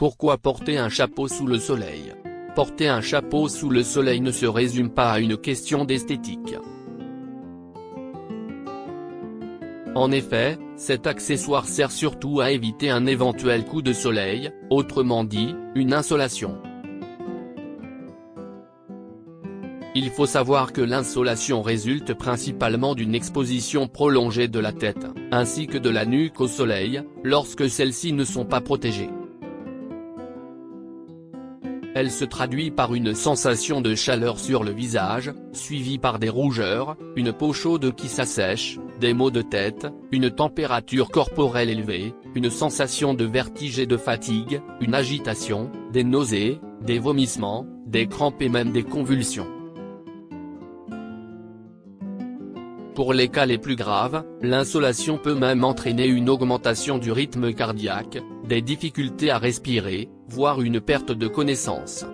Pourquoi porter un chapeau sous le soleil? Porter un chapeau sous le soleil ne se résume pas à une question d'esthétique. En effet, cet accessoire sert surtout à éviter un éventuel coup de soleil, autrement dit, une insolation. Il faut savoir que l'insolation résulte principalement d'une exposition prolongée de la tête, ainsi que de la nuque au soleil, lorsque celles-ci ne sont pas protégées. Elle se traduit par une sensation de chaleur sur le visage, suivie par des rougeurs, une peau chaude qui s'assèche, des maux de tête, une température corporelle élevée, une sensation de vertige et de fatigue, une agitation, des nausées, des vomissements, des crampes et même des convulsions. Pour les cas les plus graves, l'insolation peut même entraîner une augmentation du rythme cardiaque, des difficultés à respirer, voire une perte de connaissance.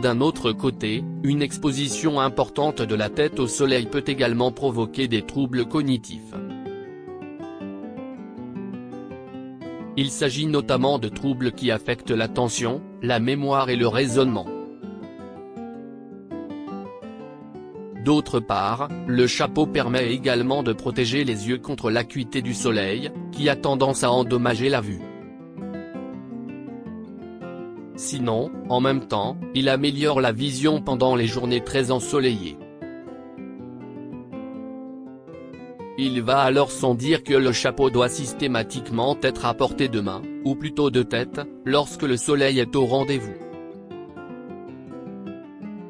D'un autre côté, une exposition importante de la tête au soleil peut également provoquer des troubles cognitifs. Il s'agit notamment de troubles qui affectent l'attention, la mémoire et le raisonnement. D'autre part, le chapeau permet également de protéger les yeux contre l'acuité du soleil, qui a tendance à endommager la vue. Sinon, en même temps, il améliore la vision pendant les journées très ensoleillées. Il va alors sans dire que le chapeau doit systématiquement être à portée de main, ou plutôt de tête, lorsque le soleil est au rendez-vous.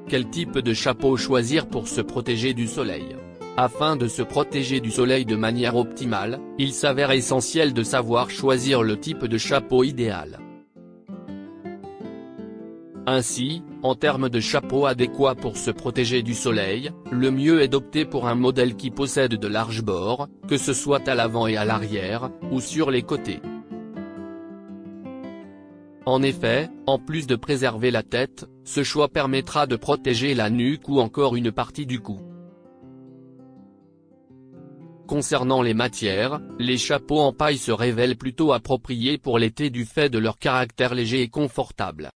Quel type de chapeau choisir pour se protéger du soleil? Afin de se protéger du soleil de manière optimale, il s'avère essentiel de savoir choisir le type de chapeau idéal. Ainsi, en termes de chapeau adéquat pour se protéger du soleil, le mieux est d'opter pour un modèle qui possède de larges bords, que ce soit à l'avant et à l'arrière, ou sur les côtés. En effet, en plus de préserver la tête, ce choix permettra de protéger la nuque ou encore une partie du cou. Concernant les matières, les chapeaux en paille se révèlent plutôt appropriés pour l'été du fait de leur caractère léger et confortable.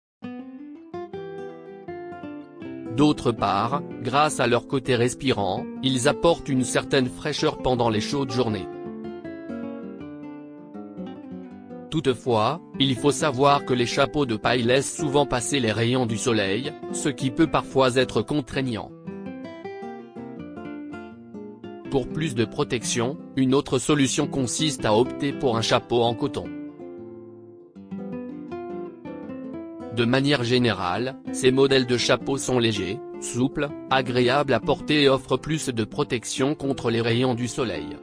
D'autre part, grâce à leur côté respirant, ils apportent une certaine fraîcheur pendant les chaudes journées. Toutefois, il faut savoir que les chapeaux de paille laissent souvent passer les rayons du soleil, ce qui peut parfois être contraignant. Pour plus de protection, une autre solution consiste à opter pour un chapeau en coton. De manière générale, ces modèles de chapeaux sont légers, souples, agréables à porter et offrent plus de protection contre les rayons du soleil.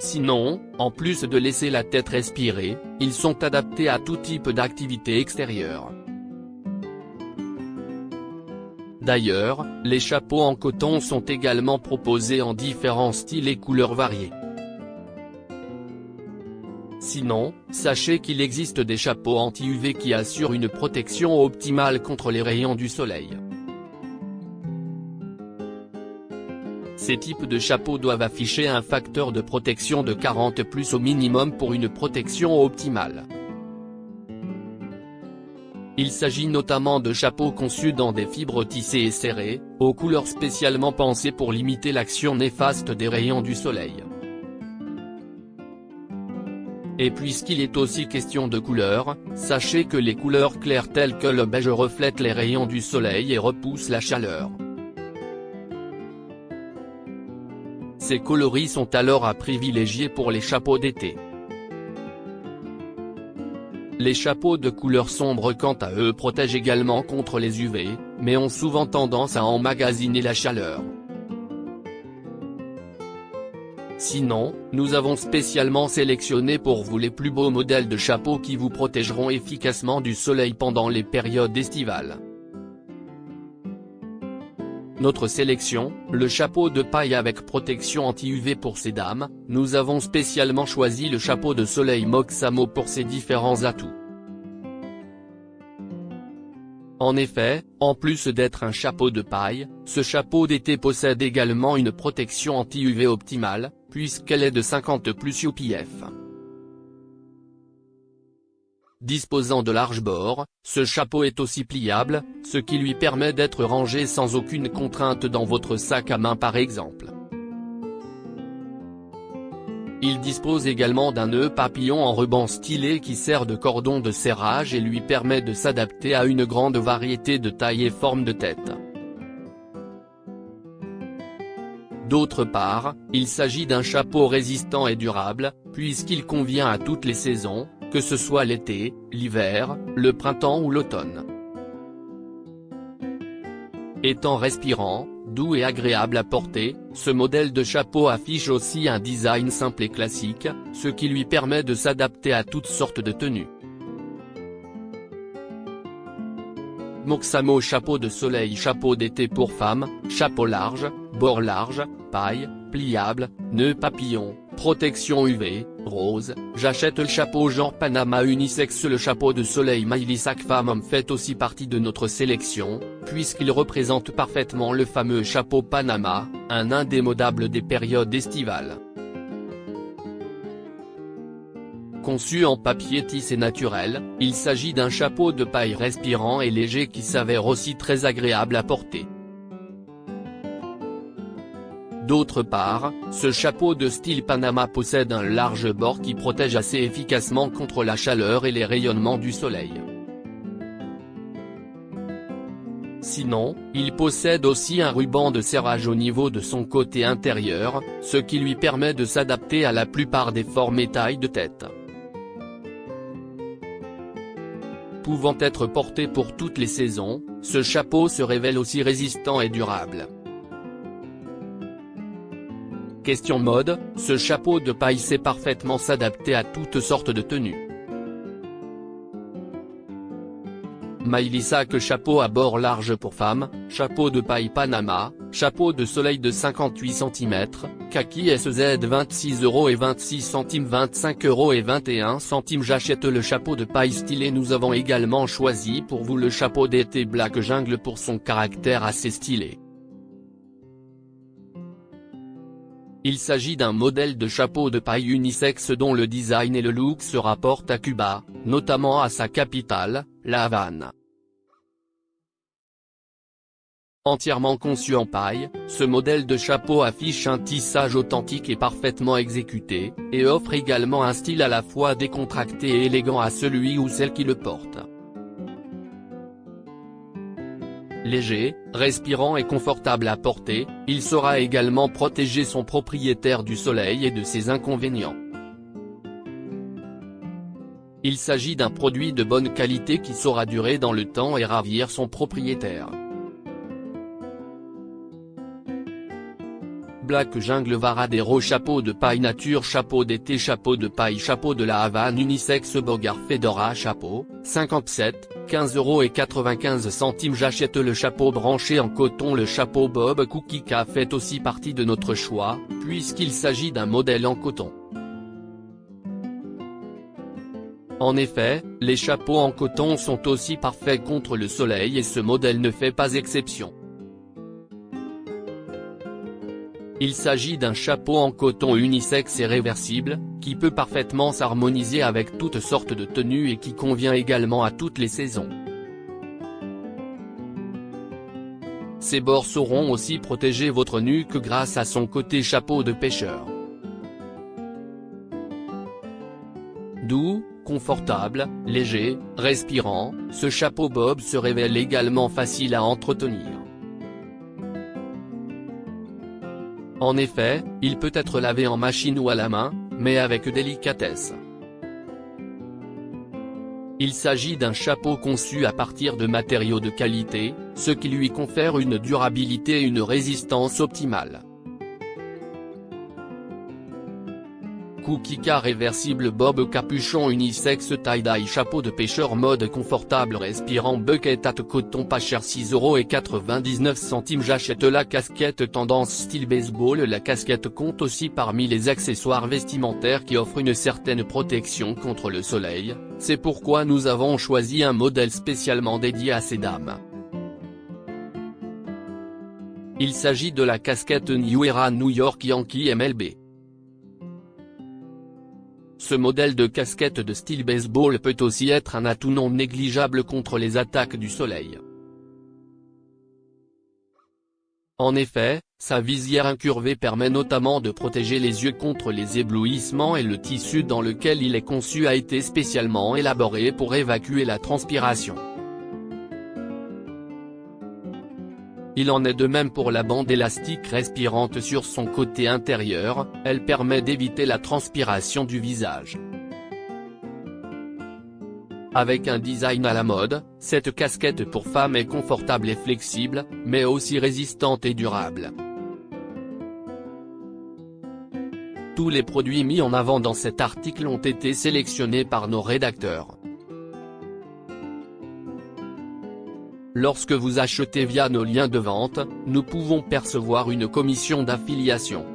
Sinon, en plus de laisser la tête respirer, ils sont adaptés à tout type d'activité extérieure. D'ailleurs, les chapeaux en coton sont également proposés en différents styles et couleurs variées. Sinon, sachez qu'il existe des chapeaux anti-UV qui assurent une protection optimale contre les rayons du soleil. Ces types de chapeaux doivent afficher un facteur de protection de 40+ au minimum pour une protection optimale. Il s'agit notamment de chapeaux conçus dans des fibres tissées et serrées, aux couleurs spécialement pensées pour limiter l'action néfaste des rayons du soleil. Et puisqu'il est aussi question de couleurs, sachez que les couleurs claires telles que le beige reflètent les rayons du soleil et repoussent la chaleur. Ces coloris sont alors à privilégier pour les chapeaux d'été. Les chapeaux de couleur sombre quant à eux protègent également contre les UV, mais ont souvent tendance à emmagasiner la chaleur. Sinon, nous avons spécialement sélectionné pour vous les plus beaux modèles de chapeaux qui vous protégeront efficacement du soleil pendant les périodes estivales. Notre sélection, le chapeau de paille avec protection anti-UV pour ces dames, nous avons spécialement choisi le chapeau de soleil Moxamo pour ses différents atouts. En effet, en plus d'être un chapeau de paille, ce chapeau d'été possède également une protection anti-UV optimale, puisqu'elle est de 50 plus UPF. Disposant de larges bords, ce chapeau est aussi pliable, ce qui lui permet d'être rangé sans aucune contrainte dans votre sac à main par exemple. Il dispose également d'un nœud papillon en ruban stylé qui sert de cordon de serrage et lui permet de s'adapter à une grande variété de tailles et formes de tête. D'autre part, il s'agit d'un chapeau résistant et durable, puisqu'il convient à toutes les saisons, que ce soit l'été, l'hiver, le printemps ou l'automne. Étant respirant, doux et agréable à porter, ce modèle de chapeau affiche aussi un design simple et classique, ce qui lui permet de s'adapter à toutes sortes de tenues. Moxamo chapeau de soleil, chapeau d'été pour femmes, chapeau large, bord large, paille, pliable, nœud papillon, protection UV, rose. J'achète le chapeau genre Panama unisexe. Le chapeau de soleil Maïlisac femme-homme fait aussi partie de notre sélection, puisqu'il représente parfaitement le fameux chapeau Panama, un indémodable des périodes estivales. Conçu en papier tissé naturel, il s'agit d'un chapeau de paille respirant et léger qui s'avère aussi très agréable à porter. D'autre part, ce chapeau de style Panama possède un large bord qui protège assez efficacement contre la chaleur et les rayonnements du soleil. Sinon, il possède aussi un ruban de serrage au niveau de son côté intérieur, ce qui lui permet de s'adapter à la plupart des formes et tailles de tête. Pouvant être porté pour toutes les saisons, ce chapeau se révèle aussi résistant et durable. Question mode, ce chapeau de paille sait parfaitement s'adapter à toutes sortes de tenues. Maïlisac chapeau à bord large pour femmes, chapeau de paille Panama, chapeau de soleil de 58 cm, kaki SZ 26,26 €, 25,21 €. J'achète le chapeau de paille stylé. Nous avons également choisi pour vous le chapeau d'été Black Jungle pour son caractère assez stylé. Il s'agit d'un modèle de chapeau de paille unisexe dont le design et le look se rapportent à Cuba, notamment à sa capitale, La Havane. Entièrement conçu en paille, ce modèle de chapeau affiche un tissage authentique et parfaitement exécuté, et offre également un style à la fois décontracté et élégant à celui ou celle qui le porte. Léger, respirant et confortable à porter, il saura également protéger son propriétaire du soleil et de ses inconvénients. Il s'agit d'un produit de bonne qualité qui saura durer dans le temps et ravir son propriétaire. Black Jungle Varadero chapeau de paille nature, chapeau d'été, chapeau de paille, chapeau de la Havane unisexe, Bogart Fedora chapeau, 57, 15,95 €. J'achète le chapeau branché en coton. Le chapeau Bob Cookika fait aussi partie de notre choix, puisqu'il s'agit d'un modèle en coton. En effet, les chapeaux en coton sont aussi parfaits contre le soleil et ce modèle ne fait pas exception. Il s'agit d'un chapeau en coton unisexe et réversible, qui peut parfaitement s'harmoniser avec toutes sortes de tenues et qui convient également à toutes les saisons. Ses bords sauront aussi protéger votre nuque grâce à son côté chapeau de pêcheur. Doux, confortable, léger, respirant, ce chapeau Bob se révèle également facile à entretenir. En effet, il peut être lavé en machine ou à la main, mais avec délicatesse. Il s'agit d'un chapeau conçu à partir de matériaux de qualité, ce qui lui confère une durabilité et une résistance optimale. Cookika réversible Bob capuchon unisexe tie-dye chapeau de pêcheur mode confortable respirant bucket hat coton pas cher 6,99 €. J'achète la casquette tendance style baseball. La casquette compte aussi parmi les accessoires vestimentaires qui offrent une certaine protection contre le soleil, c'est pourquoi nous avons choisi un modèle spécialement dédié à ces dames. Il s'agit de la casquette New Era New York Yankee MLB. Ce modèle de casquette de style baseball peut aussi être un atout non négligeable contre les attaques du soleil. En effet, sa visière incurvée permet notamment de protéger les yeux contre les éblouissements et le tissu dans lequel il est conçu a été spécialement élaboré pour évacuer la transpiration. Il en est de même pour la bande élastique respirante sur son côté intérieur, elle permet d'éviter la transpiration du visage. Avec un design à la mode, cette casquette pour femme est confortable et flexible, mais aussi résistante et durable. Tous les produits mis en avant dans cet article ont été sélectionnés par nos rédacteurs. Lorsque vous achetez via nos liens de vente, nous pouvons percevoir une commission d'affiliation.